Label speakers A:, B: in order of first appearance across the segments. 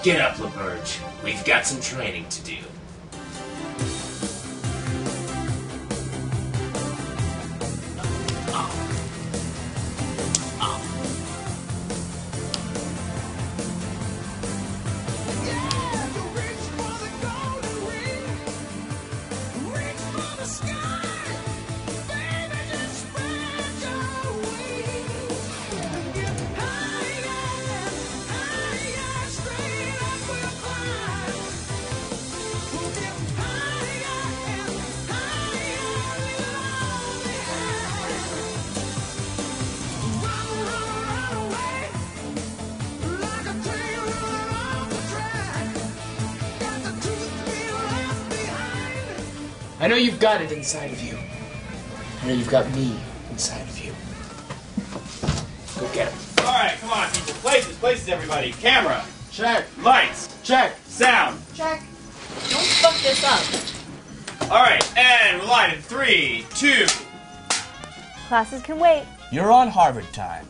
A: Get up, LaBerge. We've got some training to do.
B: I know you've got it inside of you. I know you've got me inside of you. Go get him.
C: All right, come on, people. Places, everybody. Camera.
B: Check.
C: Lights.
B: Check.
C: Sound.
D: Check. Don't fuck this up.
C: All right, and we're live in 3, 2.
D: Classes can wait.
E: You're on Harvard time.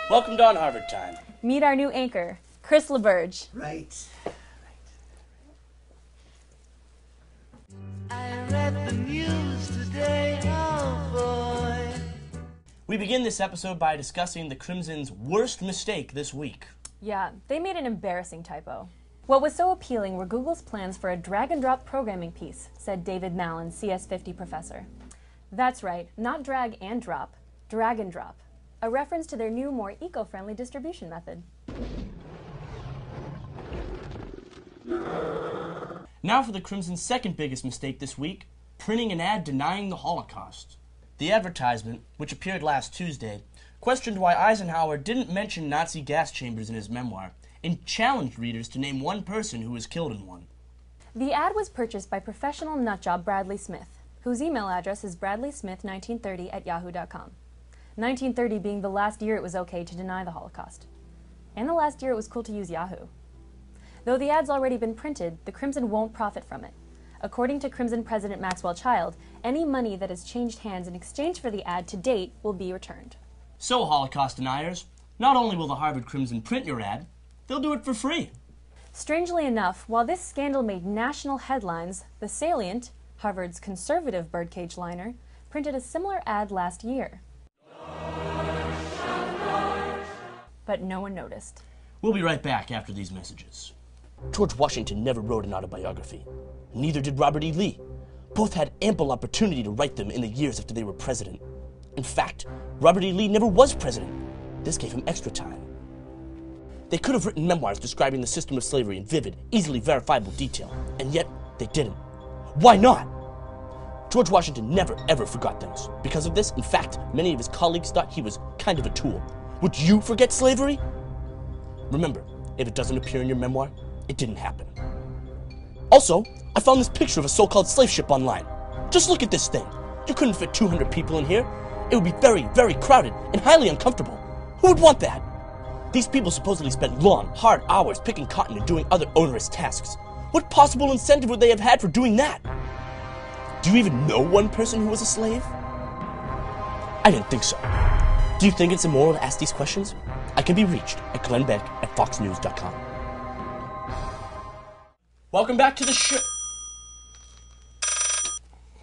E: Welcome to On Harvard Time.
D: Meet our new anchor, Chris LaBerge.
F: Right.
G: I read the news today, oh boy.
E: We begin this episode by discussing the Crimson's worst mistake this week.
D: Yeah, they made an embarrassing typo. What was so appealing were Google's plans for a drag-and-drop programming piece, said David Mallon, CS50 professor. That's right, not drag and drop, drag and drop. A reference to their new, more eco-friendly distribution method.
E: Now for the Crimson's second biggest mistake this week, printing an ad denying the Holocaust. The advertisement, which appeared last Tuesday, questioned why Eisenhower didn't mention Nazi gas chambers in his memoir and challenged readers to name one person who was killed in one.
D: The ad was purchased by professional nutjob Bradley Smith, whose email address is bradleysmith1930@yahoo.com. 1930 being the last year it was okay to deny the Holocaust. And the last year it was cool to use Yahoo. Though the ad's already been printed, the Crimson won't profit from it. According to Crimson President Maxwell Child, any money that has changed hands in exchange for the ad to date will be returned.
E: So, Holocaust deniers, not only will the Harvard Crimson print your ad, they'll do it for free.
D: Strangely enough, while this scandal made national headlines, The Salient, Harvard's conservative birdcage liner, printed a similar ad last year. But no one noticed.
E: We'll be right back after these messages. George Washington never wrote an autobiography. Neither did Robert E. Lee. Both had ample opportunity to write them in the years after they were president. In fact, Robert E. Lee never was president. This gave him extra time. They could have written memoirs describing the system of slavery in vivid, easily verifiable detail, and yet they didn't. Why not? George Washington never, ever forgot things. Because of this, in fact, many of his colleagues thought he was kind of a tool. Would you forget slavery? Remember, if it doesn't appear in your memoir, it didn't happen. Also, I found this picture of a so-called slave ship online. Just look at this thing. You couldn't fit 200 people in here. It would be very, very crowded and highly uncomfortable. Who would want that? These people supposedly spent long, hard hours picking cotton and doing other onerous tasks. What possible incentive would they have had for doing that? Do you even know one person who was a slave? I didn't think so. Do you think it's immoral to ask these questions? I can be reached at glennbeck@foxnews.com. Welcome back to the show.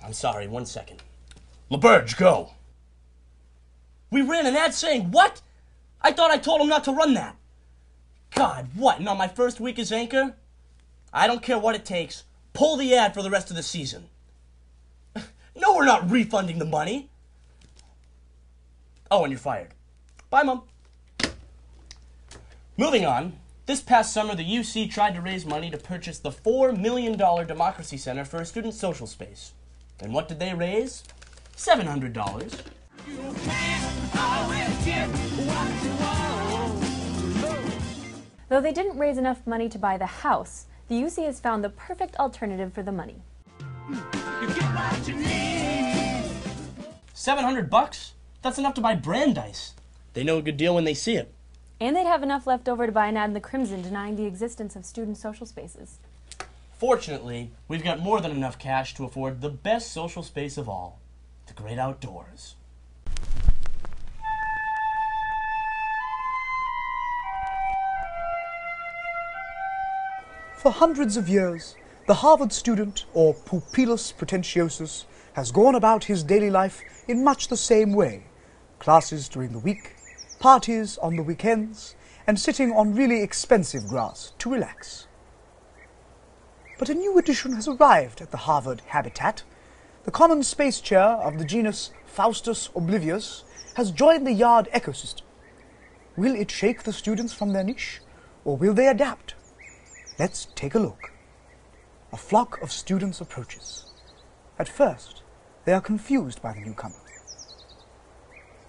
E: I'm sorry, 1 second. LaBerge, go. We ran an ad saying what? I thought I told him not to run that. God, what, and on my first week as anchor? I don't care what it takes. Pull the ad for the rest of the season. No, we're not refunding the money. Oh, and you're fired. Bye, Mom. Moving on, this past summer the UC tried to raise money to purchase the $4 million Democracy Center for a student social space. And what did they raise? $700.
D: Though they didn't raise enough money to buy the house, the UC has found the perfect alternative for the money.
E: $700? That's enough to buy Brandeis. They know a good deal when they see it.
D: And they'd have enough left over to buy an ad in the Crimson denying the existence of student social spaces.
E: Fortunately, we've got more than enough cash to afford the best social space of all, the great outdoors.
F: For hundreds of years, the Harvard student, or pupillus pretentiosus, has gone about his daily life in much the same way. Classes during the week, parties on the weekends, and sitting on really expensive grass to relax. But a new addition has arrived at the Harvard habitat. The common space chair of the genus Faustus oblivius has joined the yard ecosystem. Will it shake the students from their niche, or will they adapt? Let's take a look. A flock of students approaches. At first, they are confused by the newcomer.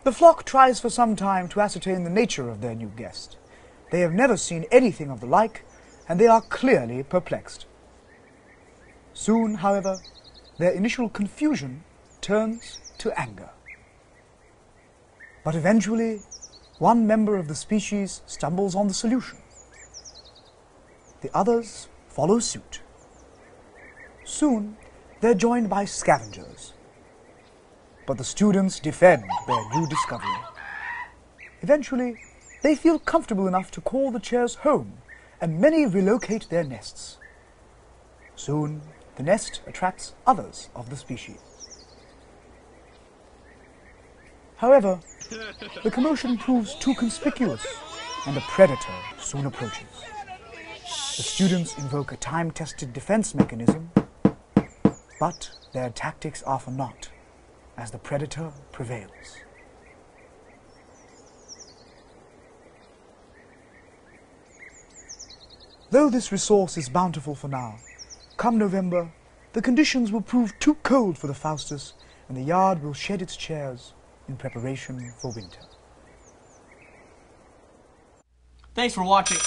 F: The flock tries for some time to ascertain the nature of their new guest. They have never seen anything of the like, and they are clearly perplexed. Soon, however, their initial confusion turns to anger. But eventually, one member of the species stumbles on the solution. The others follow suit. Soon, they're joined by scavengers. But the students defend their new discovery. Eventually, they feel comfortable enough to call the chairs home, and many relocate their nests. Soon, the nest attracts others of the species. However, the commotion proves too conspicuous, and a predator soon approaches. The students invoke a time-tested defense mechanism, but their tactics are for naught, as the predator prevails. Though this resource is bountiful for now, come November, the conditions will prove too cold for the Faustus, and the yard will shed its chairs in preparation for winter.
E: Thanks for watching.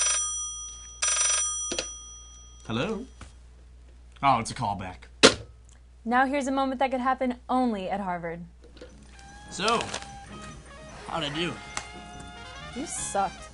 E: Hello? Oh, it's a callback.
D: Now here's a moment that could happen only at Harvard.
E: So, how'd I do?
D: You sucked.